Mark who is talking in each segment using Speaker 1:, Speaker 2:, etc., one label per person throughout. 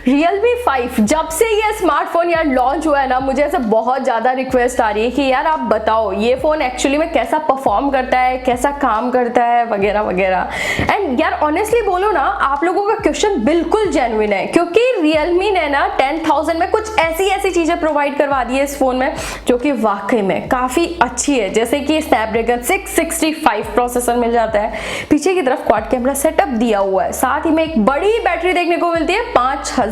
Speaker 1: Realme 5 जब से ये स्मार्टफोन यार लॉन्च हुआ है ना, मुझे ऐसे बहुत ज़्यादा रिक्वेस्ट आ रही है कि यार आप बताओ ये फ़ोन एक्चुअली में कैसा परफॉर्म करता है, कैसा काम करता है वगैरह वगैरह। एंड यार ऑनेस्टली बोलो ना, आप लोगों का क्वेश्चन बिल्कुल जेन्युइन है, क्योंकि Realme ने ना 10,000 में कुछ ऐसी चीज़ें प्रोवाइड करवा दी है इस फ़ोन में जो कि वाकई में काफ़ी अच्छी है। जैसे कि स्नैपड्रैगन 665 प्रोसेसर मिल जाता है, पीछे की तरफ क्वाड कैमरा सेटअप दिया हुआ है, साथ ही में एक बड़ी बैटरी देखने को मिलती है 5000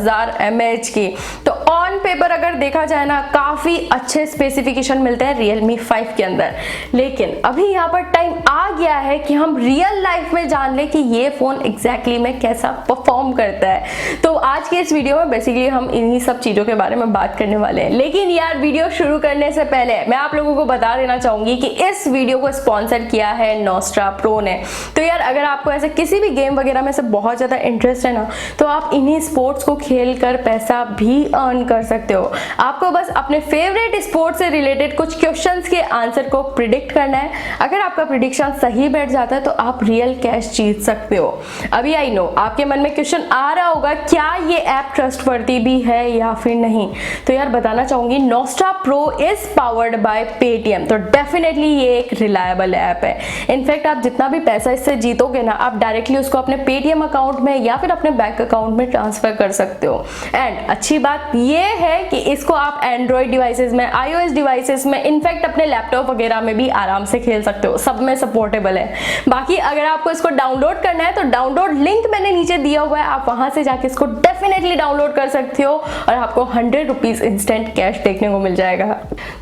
Speaker 1: mAh की। तो ऑन पेपर अगर देखा जाए ना, काफी अच्छे स्पेसिफिकेशन मिलते हैं Realme 5 के अंदर। लेकिन अभी यहाँ पर टाइम आ गया है कि हम रियल लाइफ में जान ले कि ये फोन एग्जैक्टली में कैसा परफॉर्म करता है। तो आज के इस वीडियो में बेसिकली हम इन्हीं सब चीजों के बारे में बात करने वाले हैं। लेकिन यार वीडियो शुरू करने से पहले मैं आप लोगों को बता देना चाहूंगी कि इस वीडियो को स्पॉन्सर किया है नोस्ट्रा प्रो ने। तो यार अगर आपको ऐसे किसी भी गेम वगैरह में से बहुत ज्यादा इंटरेस्ट है ना, तो आप इन्हीं स्पोर्ट्स को खेल कर पैसा भी अर्न कर सकते हो। आपको बस अपने फेवरेट स्पोर्ट्स से रिलेटेड कुछ क्वेश्चंस के आंसर को प्रिडिक्ट करना है। अगर आपका प्रिडिक्शन सही बैठ जाता है तो आप रियल कैश जीत सकते हो। अभी आई नो आपके मन में क्वेश्चन आ रहा होगा, क्या ये ऐप ट्रस्टवर्दी भी है या फिर नहीं। तो यार बताना चाहूंगी, Nostra pro is powered by Paytm. तो डेफिनेटली ये एक रिलायबल ऐप है। इनफैक्ट आप जितना भी पैसा इससे जीतोगे ना, आप डायरेक्टली उसको अपने पेटीएम अकाउंट में या फिर अपने बैंक अकाउंट में ट्रांसफर कर सकते हो। एंड अच्छी बात ये है कि इसको आप एंड्रॉइड डिवाइसेस में, iOS डिवाइसेस में, इनफैक्ट अपने लैपटॉप वगैरह में भी आराम से खेल सकते हो, सब में सपोर्टेबल है। बाकी अगर आपको इसको डाउनलोड करना है तो डाउनलोड लिंक मैंने नीचे दिया हुआ है, आप वहां से जाके इसको डेफिनेटली डाउनलोड कर सकते हो और आपको 100 रुपीज इंस्टेंट कैश देखने को मिल जाएगा।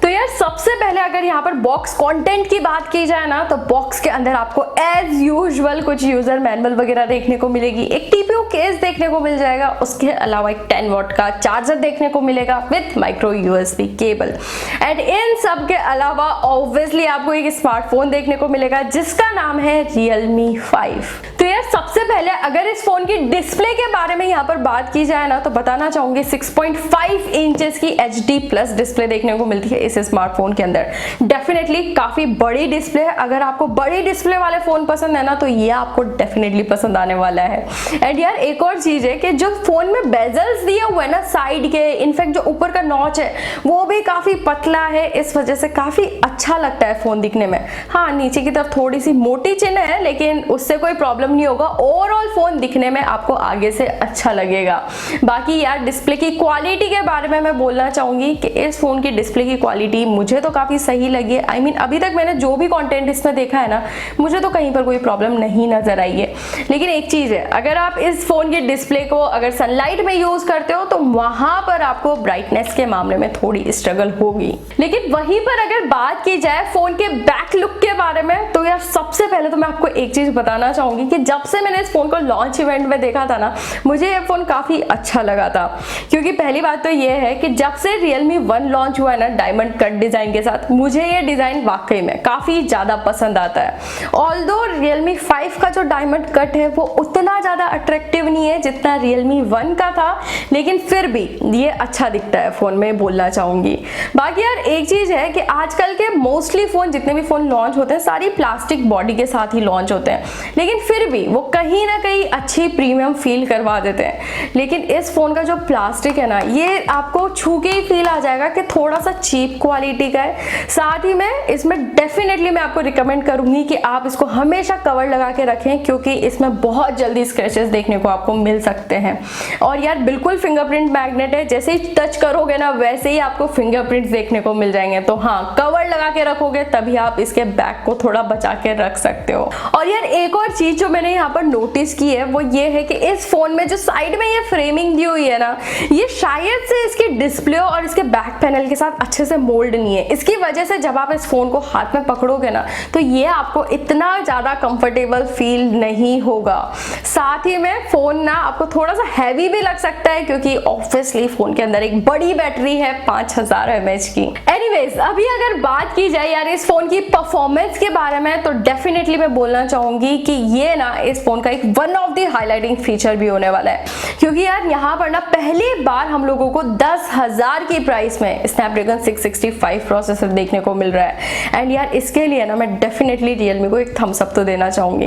Speaker 1: तो यार सबसे पहले अगर यहाँ पर बॉक्स कंटेंट की बात की जाए ना, तो बॉक्स के अंदर आपको एज यूजुअल कुछ यूजर मैनुअल वगैरह देखने को मिलेगी, एक टीपीयू केस देखने को मिल जाएगा, उसके अलावा एक 10 वॉट का चार्जर देखने को मिलेगा with micro USB cable. And in सब के अलावा ऑब्वियसली आपको एक स्मार्टफोन देखने को मिलेगा जिसका नाम है Realme 5। तो यार सबसे पहले अगर इस फोन की डिस्प्ले के बारे में यहाँ पर बात की जाए ना, तो बताना चाहूंगी 6.5 इंचेस की HD+ डिस्प्ले देखने को मिलती है इस स्मार्टफोन के अंदर। डेफिनेटली काफी बड़ी डिस्प्ले है। अगर आपको बड़ी डिस्प्ले वाले फोन पसंद है ना, तो ये आपको डेफिनेटली पसंद आने वाला है। एंड यार एक और चीज है कि जो फोन में बेजल्स दिए हुए हैं ना साइड के, इनफैक्ट जो ऊपर का नॉच है वो भी काफी पतला है, इस वजह से काफी अच्छा लगता है फोन दिखने में। हाँ, नीचे की तरफ थोड़ी सी मोटी चिन्ह है, लेकिन उससे कोई प्रॉब्लम नहीं होगा। ओवरऑल फोन दिखने में आपको आगे से अच्छा लगेगा। बाकी यार डिस्प्ले की क्वालिटी के बारे में मैं बोलना चाहूंगी कि इस फोन की डिस्प्ले की क्वालिटी मुझे तो काफी सही लगी है। आई मीन अभी तक मैंने जो भी कंटेंट इसमें देखा है ना, मुझे तो कहीं पर कोई प्रॉब्लम नहीं नजर आई है। लेकिन एक चीज है, अगर आप इस फोन की डिस्प्ले को अगर सनलाइट में यूज करते हो तो वहां पर आपको ब्राइटनेस के मामले में थोड़ी स्ट्रगल होगी। लेकिन वहीं पर अगर बात की जाए फोन के बैक लुक के बारे में, तो यार सबसे पहले तो मैं आपको एक चीज बताना चाहूंगी कि जब से मैंने इस फोन को लॉन्च इवेंट में देखा था ना, मुझे ये फोन काफी अच्छा लगा था। क्योंकि पहली बात तो ये है कि जब से Realme 1 लॉन्च हुआ है ना डायमंड कट डिजाइन के साथ, मुझे ये डिजाइन वाकई में काफी ज्यादा पसंद आता है। ऑल्दो Realme 5 का जो डायमंड कट है वो उतना ज्यादा अट्रैक्टिव नहीं है जितना Realme 1 का था, लेकिन फिर भी ये अच्छा दिखता है फोन में, बोलना चाहूंगी। बाकी यार एक चीज है कि आजकल के मोस्टली फोन, जितने भी फोन लॉन्च होते हैं, सारी प्लास्टिक बॉडी के साथ ही लॉन्च होते हैं, लेकिन फिर भी वो कहीं ना कहीं अच्छी प्रीमियम फील करवा देते हैं। लेकिन इस फोन का जो प्लास्टिक है ना, ये आपको छू के ही फील आ जाएगा कि थोड़ा सा चीप क्वालिटी का है। साथ ही में इसमें डेफिनेटली मैं आपको रिकमेंड करूंगी कि आप इसको हमेशा कवर लगा के रखें, क्योंकि इसमें बहुत जल्दी स्क्रैचेस देखने को आपको मिल सकते हैं। और यार बिल्कुल फिंगरप्रिंट मैग्नेट है, जैसे ही टच करोगे ना वैसे ही आपको फिंगरप्रिंट्स देखने को मिल जाएंगे। तो हाँ, कवर लगा के रखोगे तभी आप इसके बैक को थोड़ा बचा के रख सकते हो। और यार एक और चीज जो मैंने यहाँ पर नोटिस की है वो ये है कि इस फोन में जो साइड में ये फ्रेमिंग दी हुई है ना, ये शायद से इसकी डिस्प्ले और इसके बैक पैनल के साथ अच्छे से मोल्ड नहीं है। इसकी वजह से जब आप इस फोन को हाथ में पकड़ोगे ना, तो ये आपको इतना ज्यादा कंफर्टेबल फील नहीं होगा। साथ ही में फोन ना आपको थोड़ा सा हैवी भी लग सकता है, क्योंकि ऑब्वियसली फोन के अंदर एक बड़ी बैटरी है 5000 mAh की। एनीवेज अभी अगर बात की जाए यार इस फोन की परफॉर्मेंस के बारे में, तो डेफिनेटली मैं बोलना चाहूंगी कि ये ना इस फोन का एक एक one of the highlighting feature भी होने वाला है, क्योंकि यार यहाँ पर ना पहली बार हम लोगों को 10,000 की प्राइस में स्नैपड्रैगन 665 प्रोसेसर देखने को मिल रहा है। एंड यार इसके लिए ना मैं डेफिनेटली रियलमी को एक थम्स अप तो देना चाहूंगी।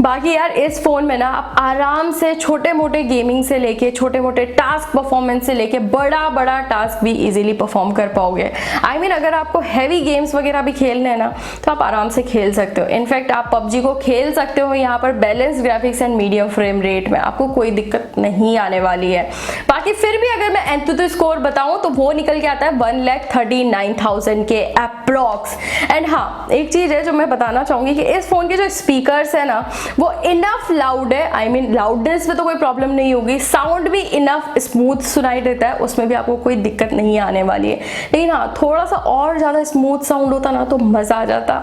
Speaker 1: बाकी यार इस फोन में ना आप आराम से छोटे मोटे गेमिंग से लेके छोटे मोटे टास्क परफॉर्मेंस से लेके बड़ा बड़ा टास्क भी इजीली परफॉर्म कर पाओगे। आई मीन अगर आपको हैवी गेम्स वगैरह भी खेलने हैं ना तो आप आराम से खेल सकते हो। इनफैक्ट आप पबजी को खेल सकते हो यहाँ पर balance graphics and medium frame rate में, आपको कोई दिक्कत नहीं आने वाली है। बाकी फिर भी अगर मैं एंथुसियास्ट स्कोर बताऊं तो वो निकल के आता है 1,39,000 के अप्रॉक्स। एंड हाँ एक चीज है जो मैं बताना चाहूंगी कि इस फोन के जो स्पीकर्स है ना वो इनफ लाउड है। आई मीन लाउडनेस में तो कोई प्रॉब्लम नहीं होगी, साउंड भी इनफ स्मूथ सुनाई देता है, उसमें भी आपको कोई दिक्कत नहीं आने वाली है। लेकिन हाँ थोड़ा सा और ज्यादा स्मूथ साउंड होता ना तो मजा आ जाता।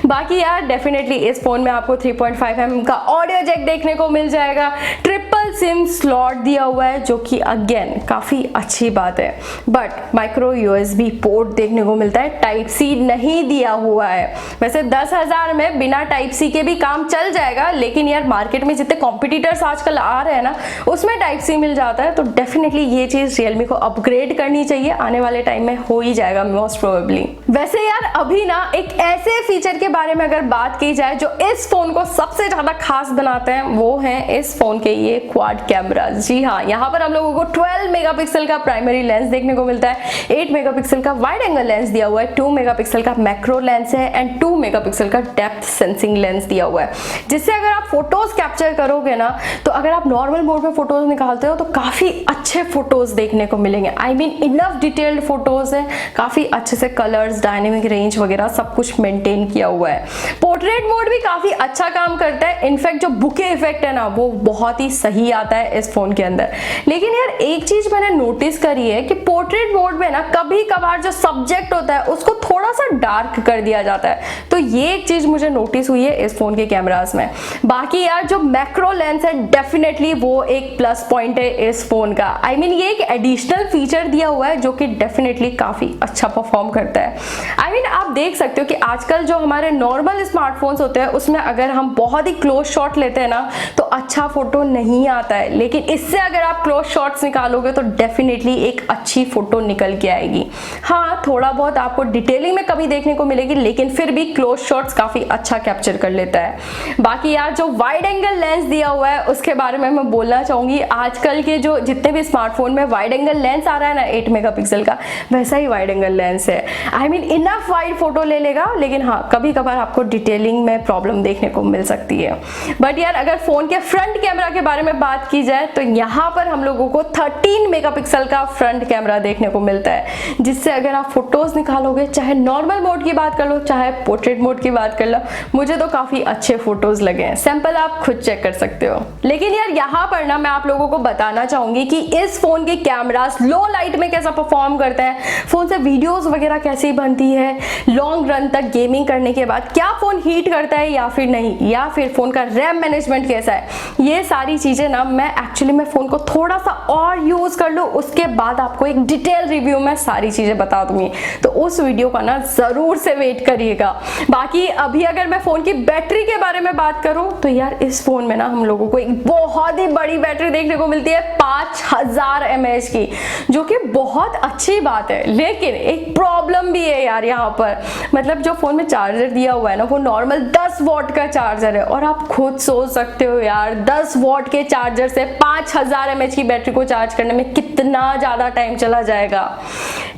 Speaker 1: बाकी यार डेफिनेटली इस फोन में आपको 3.5mm का ऑडियो जैक देखने को मिल जाएगा, ट्रिपल सिम स्लॉट दिया हुआ है जो कि अगेन काफी अच्छी बात है। बट माइक्रो USB पोर्ट देखने को मिलता है, टाइप C नहीं दिया हुआ है। वैसे 10,000 में बिना टाइप C के भी काम चल जाएगा, लेकिन यार मार्केट में जितने कॉम्पिटिटर्स आजकल आ रहे हैं ना उसमें टाइप C मिल जाता है, तो डेफिनेटली ये चीज रियलमी को अपग्रेड करनी चाहिए। आने वाले टाइम में हो ही जाएगा मोस्ट प्रोबेबली। वैसे यार अभी ना एक ऐसे फीचर के बारे में अगर बात की जाए जो इस फोन को सबसे ज्यादा खास बनाते हैं वो है इस फोन के ये क्वाड कैमरास। जी हाँ, यहाँ पर हम लोगों को 12 मेगापिक्सल का प्राइमरी लेंस देखने को मिलता है, 8 मेगापिक्सल का वाइड एंगल लेंस दिया हुआ है, 2 मेगापिक्सल का मैक्रो लेंस है एंड 2 मेगापिक्सल का डेप्थ सेंसिंग लेंस दिया हुआ है, जिससे अगर आप फोटोज कैप्चर करोगे ना तो अगर आप नॉर्मल मोड में फोटोज निकालते हो तो काफी अच्छे फोटोज देखने को मिलेंगे। I mean enough detailed photos है, काफी अच्छे से कलर्स, डायनेमिक रेंज वगैरह सब कुछ मेंटेन किया हुआ है। पोर्ट्रेट मोड भी काफी अच्छा काम करता है, इनफैक्ट जो बुके इफेक्ट है ना वो बहुत ही सही आता है इस फोन के अंदर। लेकिन यार एक चीज मैंने नोटिस करी है कि पोर्ट्रेट मोड में ना कभी कभार जो सब्जेक्ट होता है उसको थोड़ा सा डार्क कर दिया जाता है, तो ये एक चीज मुझे नोटिस हुई है इस फोन के कैमरास में। बाकी यार जो मैक्रो लेंस है डेफिनेटली वो एक प्लस पॉइंट है इस फोन का। आई मीन ये एक एडिशनल फीचर दिया हुआ है जो कि डेफिनेटली काफी अच्छा परफॉर्म करता है। आई मीन आप देख सकते हो कि आजकल जो हमारे नॉर्मल स्मार्टफोन्स होते हैं उसमें अगर हम बहुत ही क्लोज शॉट लेते हैं ना तो अच्छा फोटो नहीं आता है, लेकिन इससे अगर आप क्लोज शॉट्स निकालोगे तो डेफिनेटली एक अच्छी फोटो निकल के आएगी। हाँ थोड़ा बहुत आपको डिटेलिंग में कमी देखने को मिलेगी, लेकिन फिर भी क्लोज शॉट्स काफी अच्छा कैप्चर कर लेता है। बाकी यार जो वाइड एंगल लेंस दिया हुआ है उसके बारे में मैं बोलना चाहूंगी, आजकल के जो जितने भी स्मार्टफोन में वाइड एंगल लेंस आ रहा है ना 8 मेगापिक्सल का, वैसा ही वाइड एंगल लेंस है। I mean enough wide photo ले लेगा, लेकिन हाँ कभी कभार आपको डिटेलिंग में प्रॉब्लम देखने को मिल सकती है। बट यार अगर फोन के फ्रंट कैमरा के बारे में बात की जाए तो यहाँ पर हम लोगों को 13 मेगापिक्सल का फ्रंट कैमरा देखने को मिलता है, जिससे अगर आप फोटोज निकालोगे, चाहे नॉर्मल मोड की बात कर लो चाहे पोर्ट्रेट मोड की बात कर लो, मुझे तो काफी अच्छे फोटोज लगे हैं। सैंपल आप खुद चेक कर सकते हो। लेकिन यार यहाँ पर ना मैं आप लोगों को बताना चाहूंगी कि इस फोन के कैमरास लो लाइट में कैसा परफॉर्म करते हैं, फोन से वीडियोस वगैरह कैसी बनती है, लॉन्ग रन तक गेमिंग करने के बाद क्या फोन हीट करता है या फिर नहीं, या फिर फोन का रैम मैनेजमेंट कैसा है, ये सारी चीजें ना मैं एक्चुअली मैं फोन को थोड़ा सा और यूज कर लूं उसके बाद आपको एक डिटेल रिव्यू में सारी चीजें बता दूंगी, तो उस वीडियो का ना जरूर से वेट करिएगा। बाकी अभी अगर मैं फोन की बैटरी के बारे में बात करूं तो यार इस फोन में ना हम लोगों को एक बहुत ही बड़ी बैटरी देखने को मिलती है 5000 mAh की, जो कि बहुत अच्छी बात है। लेकिन एक प्रॉब्लम भी है यार यहाँ पर, मतलब जो फोन में चार्जर दिया हुआ है ना वो नॉर्मल 10 वॉट का चार्जर है, और आप खुद सोच सकते हो यार 10 वॉट के चार्जर से 5000 mAh की बैटरी को चार्ज करने में कितना ज्यादा टाइम चला जाएगा।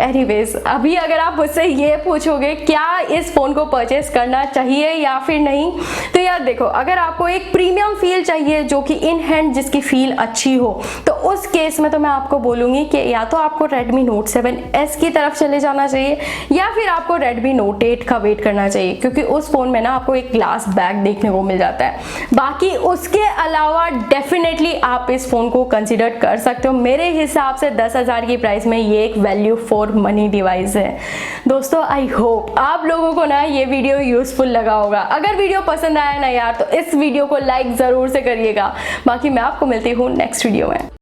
Speaker 1: एनीवेज अभी अगर आप मुझसे ये पूछोगे क्या इस फोन को परचेस करना चाहिए या फिर नहीं, तो यार देखो अगर आपको एक प्रीमियम फील चाहिए जो कि इन हैंड जिसकी फील अच्छी हो, तो उस केस में तो मैं आपको बोलूंगी कि या तो आपको Redmi Note 7S की तरफ चले जाना चाहिए या फिर आपको Redmi Note 8 का वेट करना चाहिए, क्योंकि उस फोन में ना आपको एक ग्लास बैक देखने को मिल जाता है। बाकी उसके अलावा डेफिनेटली आप इस फोन को कंसिडर कर सकते हो। मेरे हिसाब से 10,000 की प्राइस में ये एक वैल्यू फॉर मनी डिवाइस है। दोस्तों आई होप आप लोगों को ना ये वीडियो यूजफुल लगा होगा। अगर वीडियो पसंद आया ना यार तो इस वीडियो को लाइक जरूर से करिएगा। बाकी मैं आपको मिलती हूँ नेक्स्ट वीडियो में।